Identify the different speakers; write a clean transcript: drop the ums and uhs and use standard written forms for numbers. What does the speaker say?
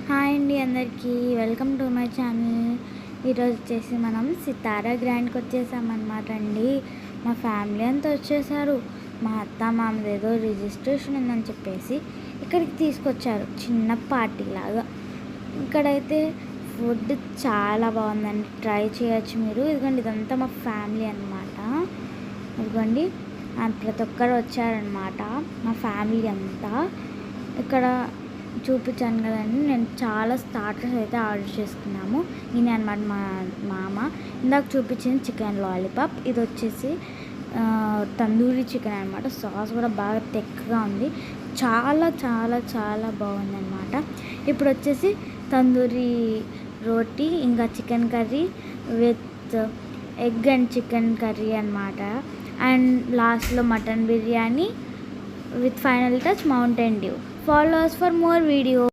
Speaker 1: Hi అండి అందరికీ welcome to my channel. ఈరోజు వచ్చేసి మనం సితారా గ్రాండ్కి వచ్చేసామన్నమాట అండి. మా ఫ్యామిలీ అంతా వచ్చేసారు. మా అత్త మామది ఏదో రిజిస్ట్రేషన్ ఉందని చెప్పేసి ఇక్కడికి తీసుకొచ్చారు, చిన్న పార్టీ లాగా. ఇక్కడైతే ఫుడ్ చాలా బాగుందండి, ట్రై చేయొచ్చు మీరు. ఇదిగోండి, ఇదంతా మా ఫ్యామిలీ అనమాట. ఇదిగోండి, ప్రతి ఒక్కరు వచ్చారనమాట, మా ఫ్యామిలీ అంతా. ఇక్కడ చూపించాను కదండి, నేను చాలా స్టార్టర్స్ అయితే ఆర్డర్ చేసుకున్నాము. ఈయన అనమాట మా మామ. ఇందాక చూపించింది చికెన్ లాలీపాప్, ఇది వచ్చేసి తందూరి చికెన్ అనమాట. సాస్ కూడా బాగా తెక్కగా ఉంది, చాలా చాలా చాలా బాగుందన్నమాట. ఇప్పుడు వచ్చేసి తందూరి రోటీ, ఇంకా chicken curry with egg and chicken curry అనమాట. అండ్ లాస్ట్లో mutton biryani with final touch Mountain Dew. Follow us for more videos.